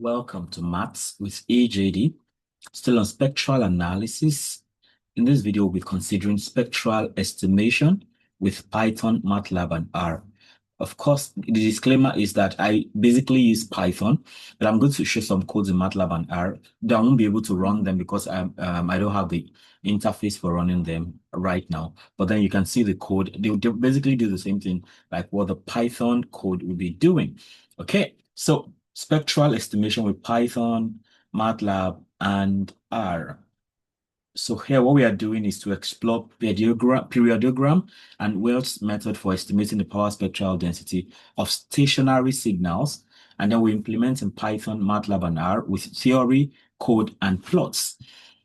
Welcome to Maths with AJD, still on spectral analysis. In this video, we'll be considering spectral estimation with Python, Matlab, and R. Of course, the disclaimer is that I basically use Python, but I'm going to show some codes in Matlab and R. Though I won't be able to run them because I don't have the interface for running them right now. But then you can see the code. They basically do the same thing like what the Python code will be doing. Okay, so spectral estimation with Python, Matlab, and R. So here what we are doing is to explore periodogram and Welch's method for estimating the power spectral density of stationary signals. And then we implement in Python, Matlab, and R with theory, code, and plots.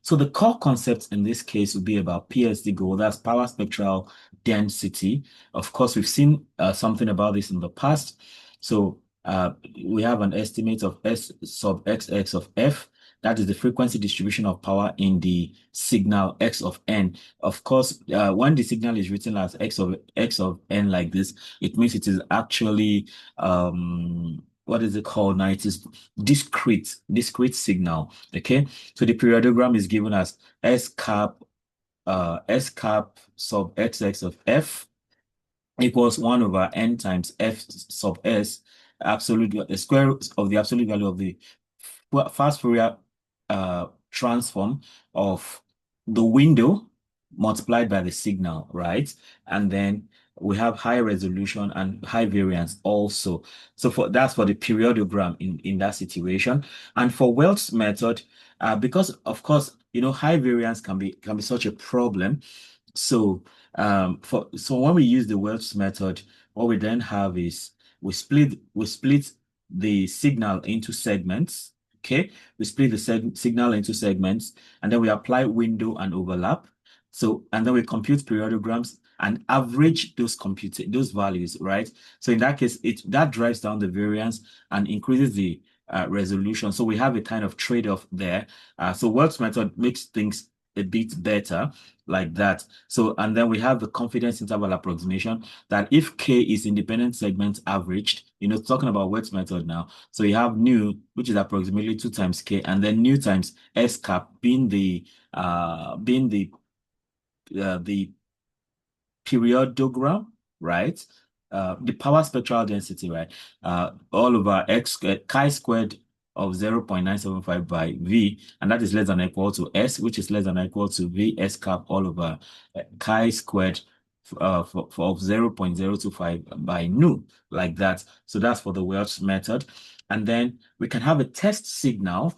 So the core concepts in this case would be about PSD goal, that's power spectral density. Of course, we've seen something about this in the past. So we have an estimate of S sub XX of F. That is the frequency distribution of power in the signal x of n. Of course, when the signal is written as x of n like this, it means it is actually what is it called now? It is discrete signal. Okay, so the periodogram is given as s cap sub xx of f equals 1 over n times f sub s, the square root of the absolute value of the fast Fourier transform of the window multiplied by the signal, right? And then we have high resolution and high variance also. So that's for the periodogram in that situation. And for Welch's method, because of course, high variance can be such a problem. So when we use the Welch's method, what we then have is we split the signal into segments. Okay, we split the signal into segments, and then we apply window and overlap. So, and then we compute periodograms and average those values, right? So in that case, that drives down the variance and increases the resolution. So we have a kind of trade-off there. So Welch's method makes things a bit better like that. So, and then we have the confidence interval approximation that if K is independent segments averaged, talking about Welch's method now. So you have nu, which is approximately 2 times K, and then nu times S cap being the periodogram, right? The power spectral density, right? All over chi squared of 0.975 by V, and that is less than or equal to S, which is less than or equal to V S cap all over chi squared of 0.025 by nu, like that. So that's for the Welch method. And then we can have a test signal.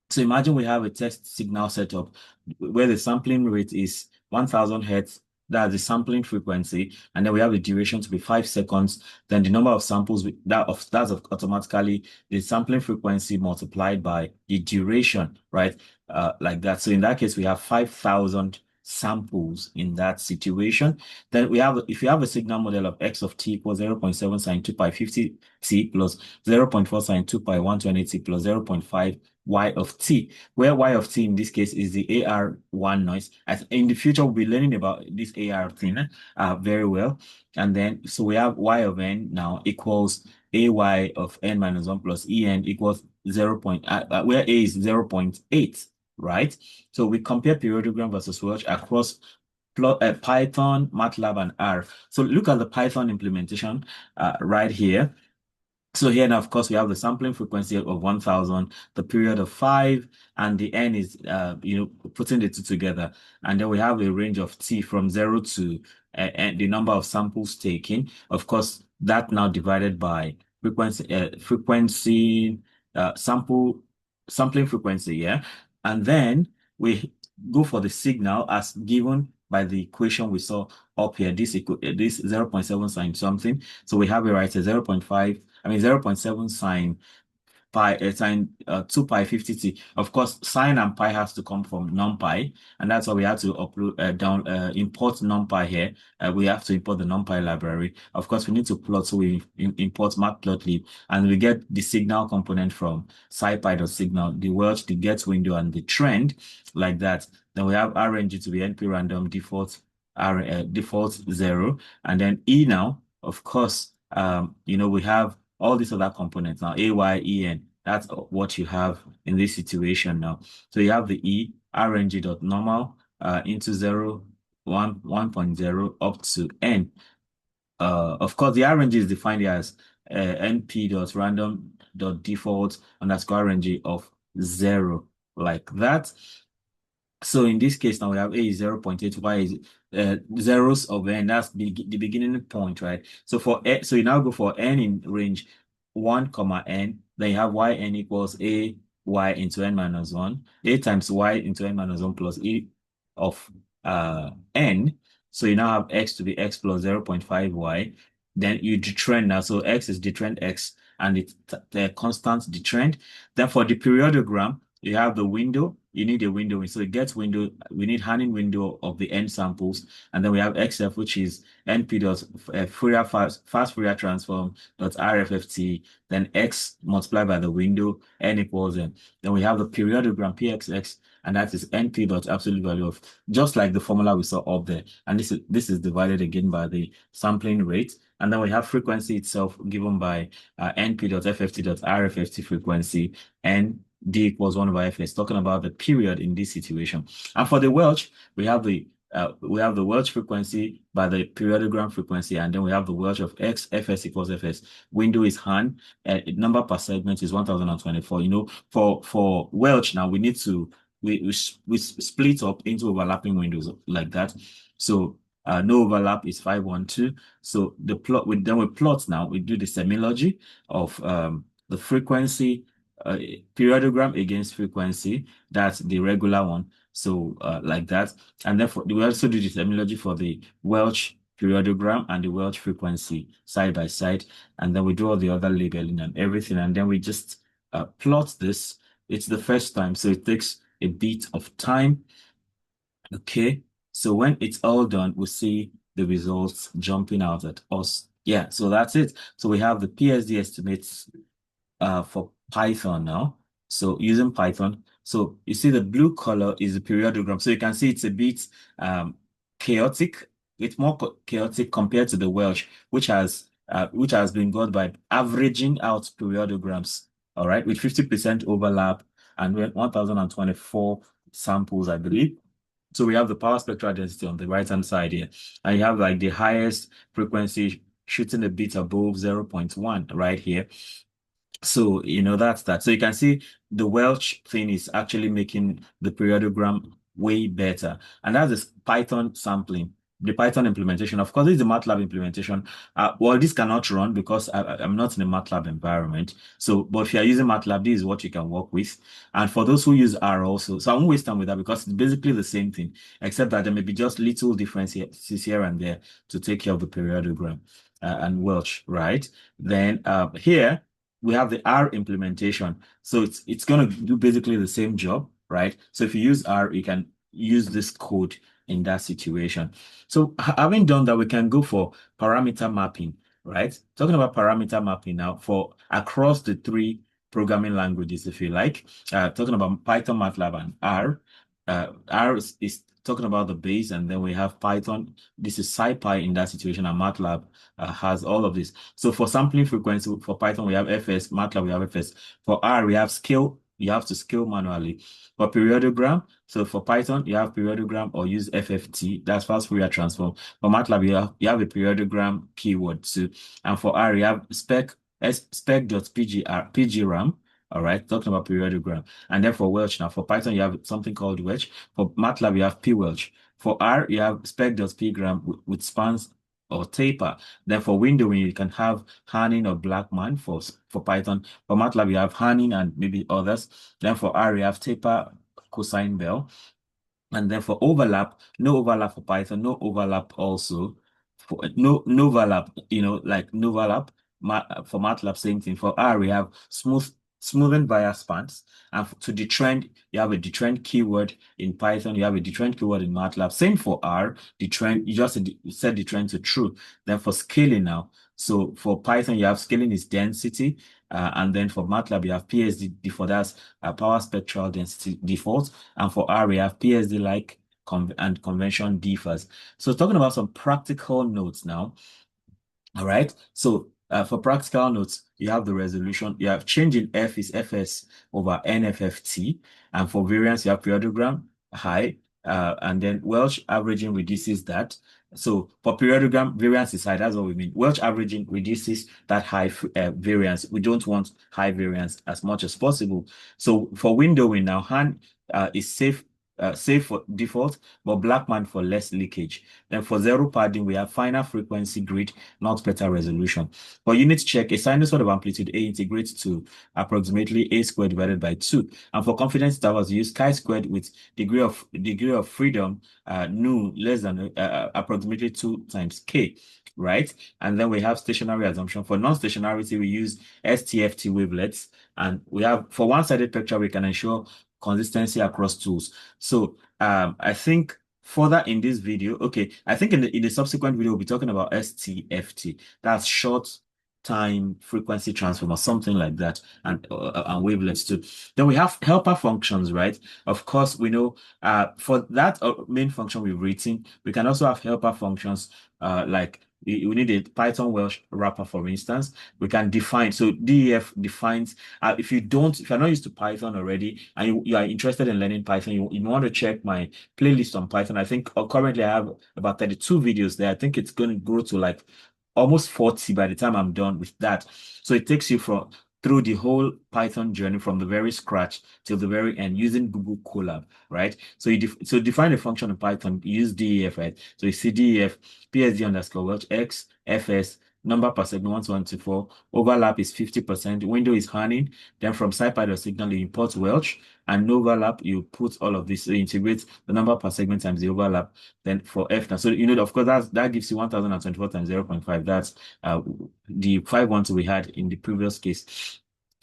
So imagine we have a test signal setup where the sampling rate is 1000 hertz. That's the sampling frequency, and then we have the duration to be 5 seconds. Then the number of samples that's automatically the sampling frequency multiplied by the duration, right? Like that. So in that case, we have 5,000 samples in that situation. Then if you have a signal model of x of t equals 0.7 sine 2 pi 50t plus 0.4 sine 2 pi 120t plus 0.5 y of t, where y of t in this case is the AR1 noise. As in the future, we'll be learning about this AR thing very well. And then, so we have y of n now equals AY of n minus 1 plus EN equals 0. Where A is 0.8, right? So we compare periodogram versus Welch across Python, Matlab, and R. So look at the Python implementation right here. So here now, of course, we have the sampling frequency of 1000, the period of 5, and the n is, putting the two together. And then we have a range of t from 0 to the number of samples taken. Of course, that now divided by sampling frequency, yeah. And then we go for the signal as given by the equation we saw up here, this 0.7 sine something. So we have it right at 0.7 sine pi sine 2 pi 50t. Of course, sine and pi has to come from numpy, and that's why we have to import numpy here. We have to import the numpy library. Of course, we need to plot, so we import matplotlib, and we get the signal component from scipy.signal, the Welch, the get window, and the trend, like that. Then we have RNG to be NP random default 0, and then E now, of course, we have all these other components now, AY, EN, That's what you have in this situation now. So you have the E, RNG dot normal into 0, 1, 1.0 up to N. Of course, the RNG is defined as np.random.default underscore RNG of 0, like that. So in this case, now we have A is 0.8, Y is zeros of N. That's the beginning point, right? So for so you now go for N in range 1, comma N. Then you have Yn equals A Y into N minus 1. A times Y into N minus 1 plus E of N. So you now have X to be X plus 0.5 Y. Then you detrend now. So X is detrend X, and it's the constant detrend. Then for the periodogram, you have the window. You need a window. So it gets window. We need Hanning window of the N samples. And then we have XF, which is NP dot Fourier fast Fourier transform dot RFFT. Then X multiplied by the window, N equals N. Then we have the periodogram PXX, and that is NP dot absolute value of, just like the formula we saw up there. And this is divided again by the sampling rate. And then we have frequency itself given by np.fft.rfft frequency, and D equals 1 over Fs, talking about the period in this situation. And for the Welch, we have the Welch frequency by the periodogram frequency, and then we have the Welch of X, Fs equals Fs. Window is Han, number per segment is 1024. You know, for Welch now, we need to we split up into overlapping windows like that. So no overlap is 512. So the plot then we plot now, we do the semilogy of the frequency periodogram against frequency. That's the regular one. So like that. And therefore we also do the semilogy for the Welch periodogram and the Welch frequency side by side. And then we do all the other labeling and everything. And then we just plot this. It's the first time, so it takes a bit of time. Okay. So when it's all done, we see the results jumping out at us. Yeah, so that's it. So we have the PSD estimates for Python now. So using Python, so you see the blue color is the periodogram. So you can see it's a bit chaotic. It's more chaotic compared to the Welch, which has been got by averaging out periodograms. All right, with 50% overlap and 1024 samples, I believe. So we have the power spectral density on the right-hand side here. And you have like the highest frequency shooting a bit above 0.1 right here. So, you know, that's that. So you can see the Welch thing is actually making the periodogram way better. And that's the Python sampling, the Python implementation. Of course, this is the Matlab implementation. Well, this cannot run because I'm not in a Matlab environment. So, but if you're using Matlab, this is what you can work with. And for those who use R also, so I won't waste time with that because it's basically the same thing, except that there may be just little differences here and there to take care of the periodogram and Welch, right? Then here, we have the R implementation. So it's going to do basically the same job, right? So if you use R, you can use this code in that situation. So having done that, we can go for parameter mapping, right? Talking about parameter mapping now for across the three programming languages, if you like. Talking about Python, MATLAB, and R. R is talking about the base, and then we have Python. This is scipy in that situation, and MATLAB has all of this. So for sampling frequency, for Python, we have FS, MATLAB, we have FS. For R, we have scale. You have to scale manually. For periodogram, so for Python, you have periodogram or use FFT. That's fast Fourier transform. For MATLAB, you have a periodogram keyword too. And for R, you have spec.pgram. All right, talking about periodogram. And then for Welch now, for Python, you have something called Welch. For MATLAB, you have pwelch. For R, you have spec.pgram with spans or taper. Then for windowing, you can have Hanning or Blackman for Python. For MATLAB, you have Hanning and maybe others. Then for R, you have taper, cosine bell. And then for overlap, no overlap for Python, no overlap also. For no overlap, you know, like no overlap. For MATLAB, same thing. For R, we have smoothing via spans. And to detrend, you have a detrend keyword in Python, you have a detrend keyword in MATLAB. Same for R, detrend, you just set detrend to true. Then for scaling now, so for Python, you have scaling is density. And then for MATLAB, you have PSD default, that's power spectral density default. And for R, we have PSD like and convention differs. So talking about some practical notes now. All right. So For practical notes, you have the resolution. You have change in F is Fs over NFFT. And for variance, you have periodogram high. And then Welch averaging reduces that. So for periodogram, variance is high. That's what we mean. Welch averaging reduces that high variance. We don't want high variance as much as possible. So for windowing now, hand is safe for default, but Blackman for less leakage. Then for zero padding, we have finer frequency grid, not better resolution. For unit check, a sinusoid of amplitude A integrates to approximately A squared divided by 2. And for confidence intervals, use chi-squared with degree of freedom nu less than approximately 2 times k, right? And then we have stationary assumption. For non-stationarity, we use STFT wavelets. And we have, for one-sided picture, we can ensure consistency across tools. So I think further in this video, okay, I think in the subsequent video, we'll be talking about STFT. That's short time frequency transform or something like that, and wavelets too. Then we have helper functions, right? Of course, we know for that main function we've written, we can also have helper functions like we need a Python Welsh wrapper, for instance. We can define, so DEF defines, if you're not used to Python already and you are interested in learning Python, you want to check my playlist on Python. I think currently I have about 32 videos there. I think it's going to grow to like almost 40 by the time I'm done with that. So it takes you through the whole Python journey from the very scratch till the very end using Google Colab, right? So you define a function in Python, use DEF, right? So you see DEF, PSD underscore Welch, X, FS, number per segment 124, overlap is 50%, window is Hanning, then from scipy.signal you import Welch, and no overlap, you put all of this, so you integrate the number per segment times the overlap, then for F now. So of course that gives you 1024 times 0.5. That's the 512 we had in the previous case.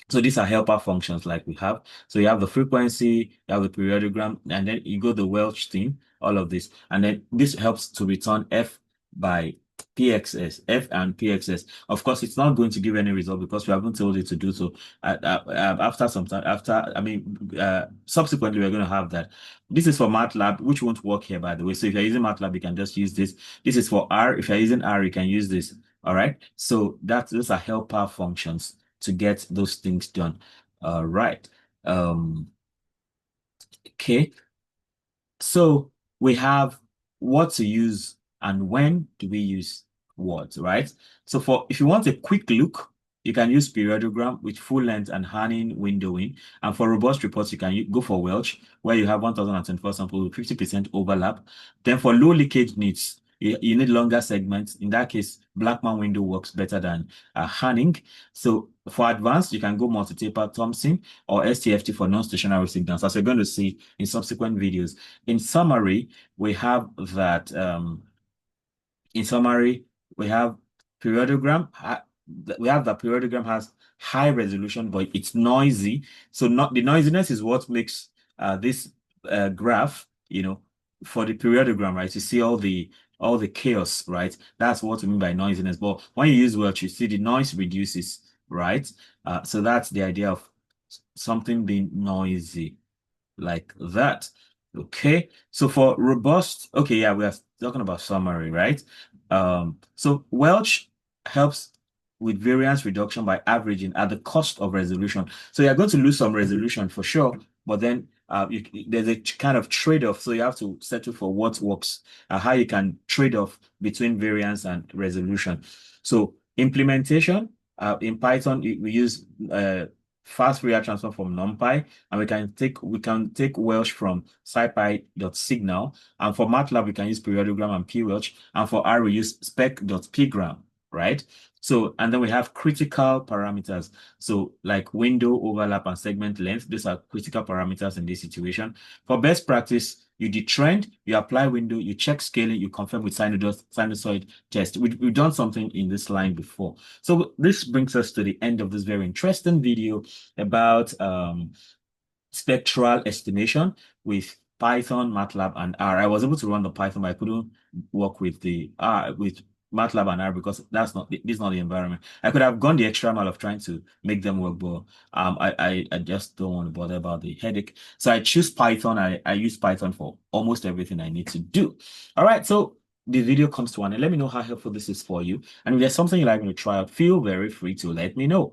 So these are helper functions like we have. So you have the frequency, you have the periodogram, and then you go the Welch thing, all of this. And then this helps to return F by PXS, F and PXS. Of course, it's not going to give any result because we haven't told it to do so. After some time, subsequently, we're going to have that. This is for MATLAB, which won't work here, by the way. So if you're using MATLAB, you can just use this. This is for R. If you're using R, you can use this. All right. So those are helper functions to get those things done. All right. Okay. So we have what to use and when do we use what, right? So if you want a quick look, you can use periodogram with full length and Hanning windowing. And for robust reports, you can go for Welch, where you have 1024 samples with 50% overlap. Then for low leakage needs, you need longer segments. In that case, Blackman window works better than Hanning. So for advanced, you can go multi-taper Thompson or STFT for non-stationary signals, as we're going to see in subsequent videos. In summary, we have that, we have periodogram. We have that periodogram has high resolution, but it's noisy. So the noisiness is what makes this graph, for the periodogram, right? You see all the chaos, right? That's what we mean by noisiness. But when you use Welch, you see the noise reduces, right? So that's the idea of something being noisy like that. Okay, so for robust, okay, yeah, we are talking about summary, right? So Welch helps with variance reduction by averaging at the cost of resolution. So you're going to lose some resolution for sure, but then there's a kind of trade-off. So you have to settle for what works, how you can trade off between variance and resolution. So implementation, in Python, we use fast Fourier transform from numpy, and we can take Welch from scipy.signal, and for MATLAB we can use periodogram and pwelch, and for R we use spec.pgram, right? So, and then we have critical parameters. So like window, overlap, and segment length, these are critical parameters in this situation. For best practice, you detrend, you apply window, you check scaling, you confirm with sinusoid test. We've done something in this line before. So this brings us to the end of this very interesting video about spectral estimation with Python, MATLAB, and R. I was able to run the Python, but I couldn't work with the R with MATLAB and R because this is not the environment. I could have gone the extra mile of trying to make them work, but I just don't want to bother about the headache. So I choose Python. I use Python for almost everything I need to do. All right, so the video comes to an end. Let me know how helpful this is for you. And if there's something you'd like me to try out, feel very free to let me know.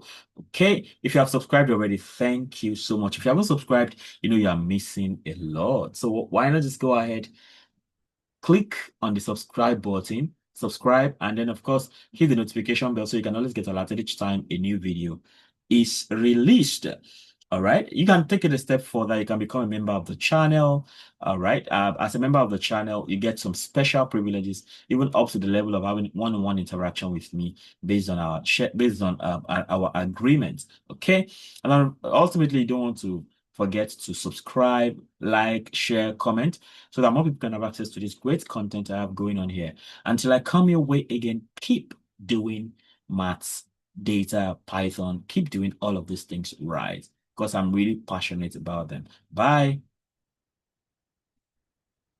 Okay. If you have subscribed already, thank you so much. If you haven't subscribed, you know you are missing a lot. So why not just go ahead, click on the subscribe button, subscribe, and then of course hit the notification bell so you can always get alerted each time a new video is released. All right, you can take it a step further. You can become a member of the channel. All right, as a member of the channel, you get some special privileges, even up to the level of having one-on-one interaction with me based on our agreements. Okay, and ultimately, you don't want to forget to subscribe, like, share, comment, so that more people can have access to this great content I have going on here. Until I come your way again, keep doing maths, data, Python, keep doing all of these things right, because I'm really passionate about them. Bye.